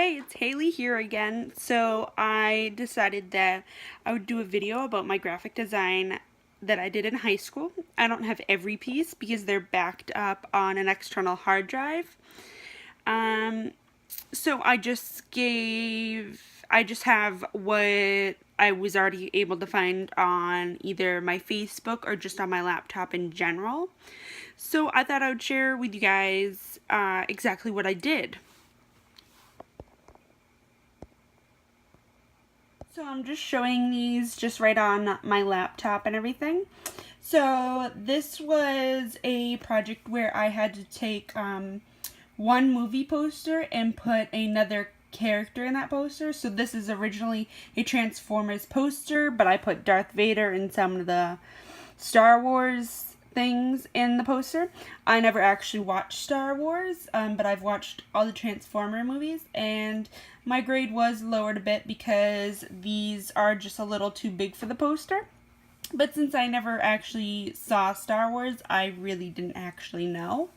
Hey, it's Haley here again. So I decided that I would do a video about my graphic design that I did in high school. I don't have every piece because they're backed up on an external hard drive. So I just have what I was already able to find on either my Facebook or just on my laptop in general. So I thought I would share with you guys exactly what I did. So I'm just showing these just right on my laptop and everything. So this was a project where I had to take one movie poster and put another character in that poster. So this is originally a Transformers poster, but I put Darth Vader and some of the Star Wars things in the poster. I never actually watched Star Wars, but I've watched all the Transformer movies, and my grade was lowered a bit because these are just a little too big for the poster. But since I never actually saw Star Wars, I really didn't actually know.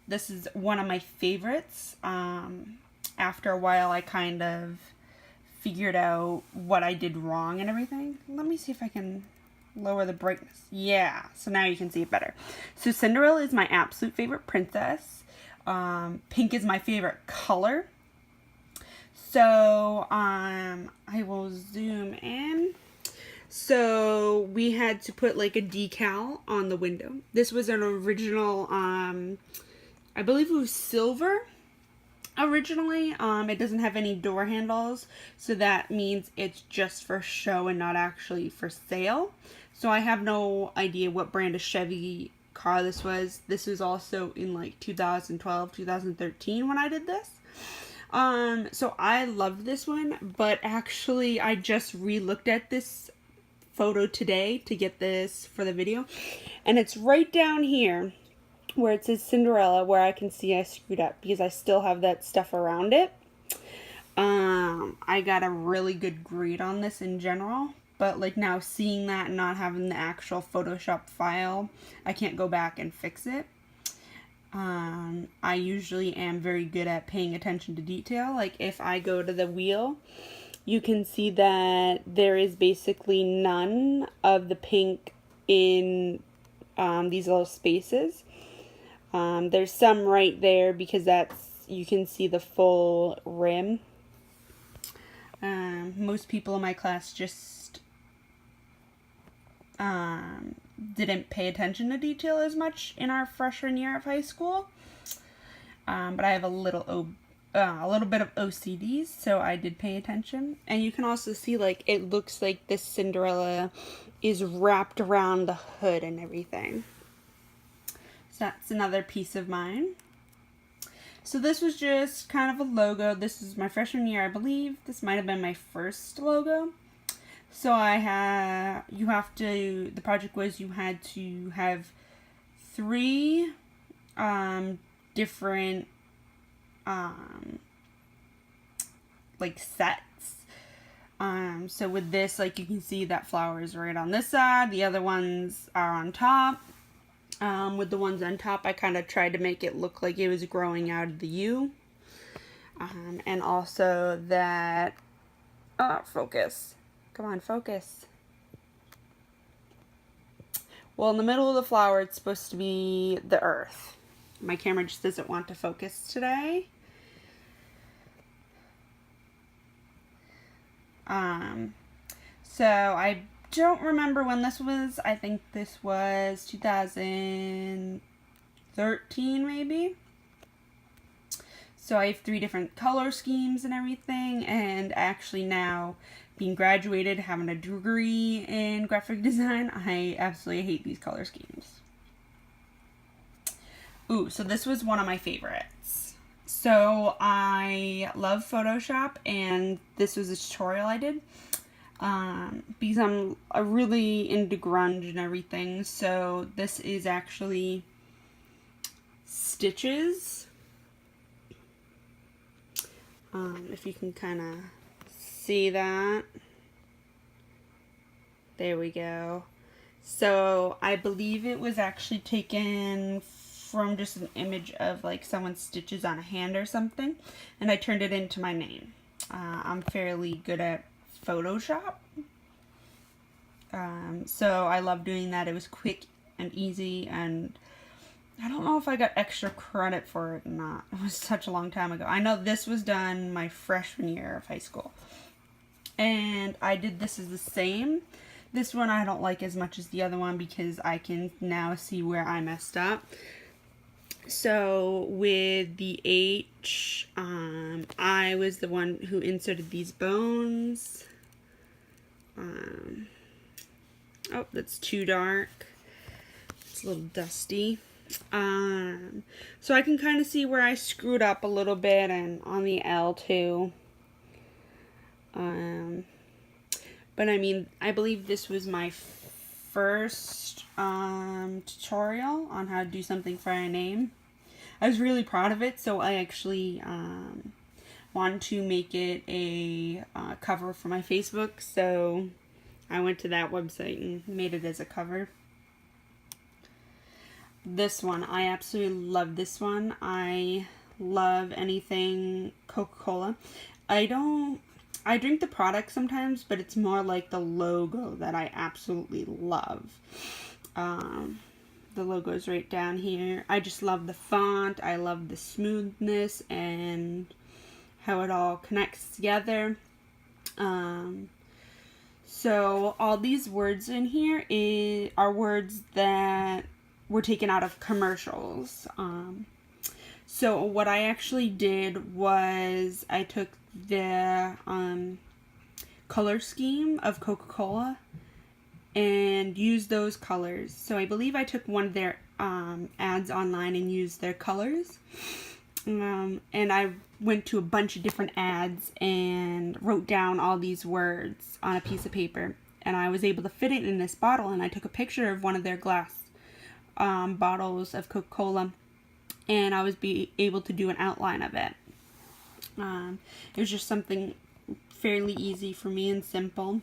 This is one of my favorites. After a while, I kind of figured out what I did wrong and everything. Let me see if I can lower the brightness. Yeah, so now you can see it better. So Cinderella is my absolute favorite princess. Pink is my favorite color. So I will zoom in. So we had to put like a decal on the window. This was an original, I believe it was silver. Originally, it doesn't have any door handles, so that means it's just for show and not actually for sale. So I have no idea what brand of Chevy car this was. This was also in like 2012, 2013 when I did this. So I loved this one, but actually I just re-looked at this photo today to get this for the video, and it's right down here where it says Cinderella, where I can see I screwed up because I still have that stuff around it. I got a really good grade on this in general, but like now seeing that and not having the actual Photoshop file, I can't go back and fix it. I usually am very good at paying attention to detail. Like if I go to the wheel, you can see that there is basically none of the pink in these little spaces. There's some right there because you can see the full rim. Most people in my class just didn't pay attention to detail as much in our freshman year of high school. But I have a little bit of OCD, so I did pay attention. And you can also see like it looks like this Cinderella is wrapped around the hood and everything. That's another piece of mine. So this was just kind of a logo. This is my freshman year, I believe. This might have been my first logo. So the project was you had to have 3 different like sets. So with this, like you can see that flower is right on this side. The other ones are on top. With the ones on top, I kind of tried to make it look like it was growing out of the U. And also that, focus. Come on, focus. Well, in the middle of the flower, it's supposed to be the earth. My camera just doesn't want to focus today. So I don't remember when this was. I think this was 2013 maybe. So I have 3 different color schemes and everything, and actually now being graduated, having a degree in graphic design, I absolutely hate these color schemes. Ooh, so this was one of my favorites. So I love Photoshop, and this was a tutorial I did. Because I'm really into grunge and everything, so this is actually stitches. If you can kind of see that. There we go. So I believe it was actually taken from just an image of like someone's stitches on a hand or something, and I turned it into my name. I'm fairly good at Photoshop, so I love doing that. It was quick and easy, and I don't know if I got extra credit for it or not. It was such a long time ago. I know this was done my freshman year of high school, and I did this as the same. This one I don't like as much as the other one because I can now see where I messed up. So with the H, I was the one who inserted these bones. Oh, that's too dark. It's a little dusty. So I can kind of see where I screwed up a little bit, and on the L too. But I mean, I believe this was my first tutorial on how to do something for a name. I was really proud of it, so I actually wanted to make it a cover for my Facebook, so I went to that website and made it as a cover. This one, I absolutely love this one. I love anything Coca-Cola. I drink the product sometimes, but it's more like the logo that I absolutely love. The logo is right down here. I just love the font. I love the smoothness and how it all connects together. So all these words in here are words that were taken out of commercials. So what I actually did was I took the color scheme of Coca-Cola and used those colors. So I believe I took one of their ads online and used their colors. And I went to a bunch of different ads and wrote down all these words on a piece of paper. And I was able to fit it in this bottle, and I took a picture of one of their glass bottles of Coca-Cola, and I was able to do an outline of it. It was just something fairly easy for me and simple.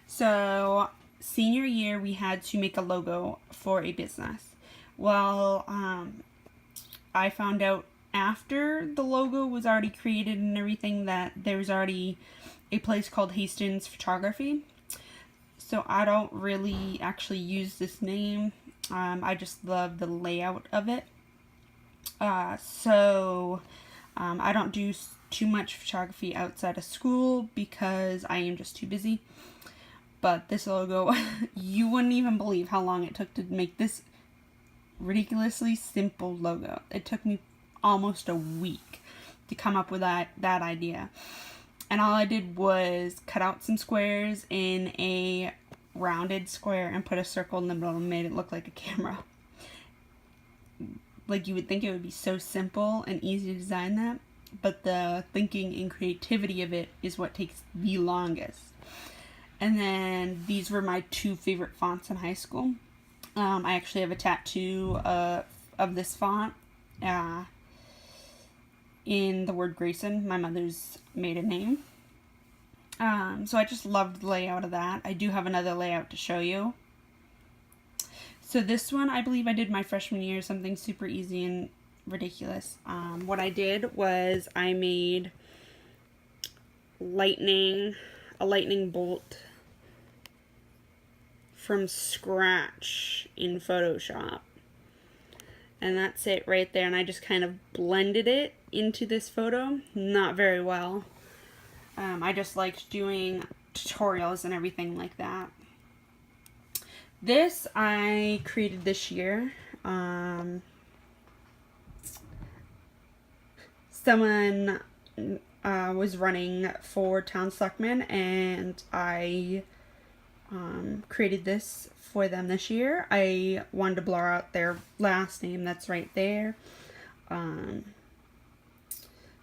So senior year, we had to make a logo for a business. Well, I found out after the logo was already created and everything that there's already a place called Hastings Photography. So I don't really actually use this name. I just love the layout of it. I don't do too much photography outside of school because I am just too busy. But this logo, you wouldn't even believe how long it took to make this ridiculously simple logo. It took me almost a week to come up with that idea. And all I did was cut out some squares in a rounded square and put a circle in the middle and made it look like a camera. Like, you would think it would be so simple and easy to design that, but the thinking and creativity of it is what takes the longest. And then these were my two favorite fonts in high school. I actually have a tattoo of this font in the word Grayson, my mother's maiden name. So I just loved the layout of that. I do have another layout to show you. So this one, I believe I did my freshman year, something super easy and ridiculous. What I did was I made a lightning bolt from scratch in Photoshop. And that's it right there. And I just kind of blended it into this photo. Not very well. I just liked doing tutorials and everything like that. This I created this year. Someone was running for town selectman, and I created this for them this year. I wanted to blur out their last name that's right there.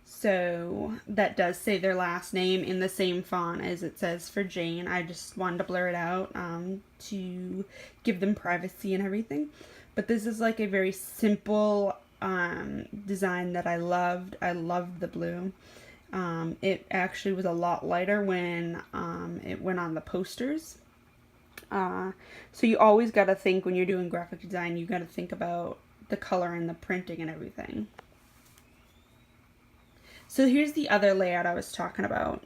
So that does say their last name in the same font as it says for Jane. I just wanted to blur it out to give them privacy and everything. But this is like a very simple design that I loved. I loved the blue. It actually was a lot lighter when it went on the posters. So you always got to think when you're doing graphic design, you got to think about the color and the printing and everything. So here's the other layout I was talking about.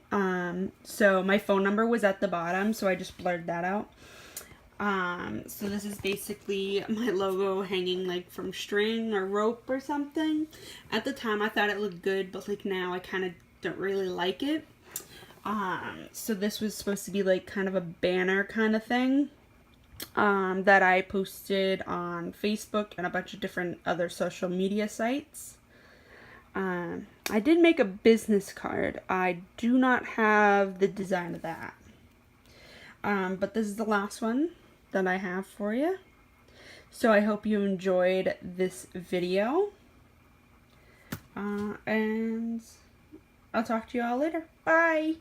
So my phone number was at the bottom, so I just blurred that out. So this is basically my logo hanging like from string or rope or something. At the time I thought it looked good, but like now I kind of don't really like it. So this was supposed to be like kind of a banner kind of thing. That I posted on Facebook and a bunch of different other social media sites. I did make a business card. I do not have the design of that. But this is the last one that I have for you. So I hope you enjoyed this video. And I'll talk to you all later. Bye!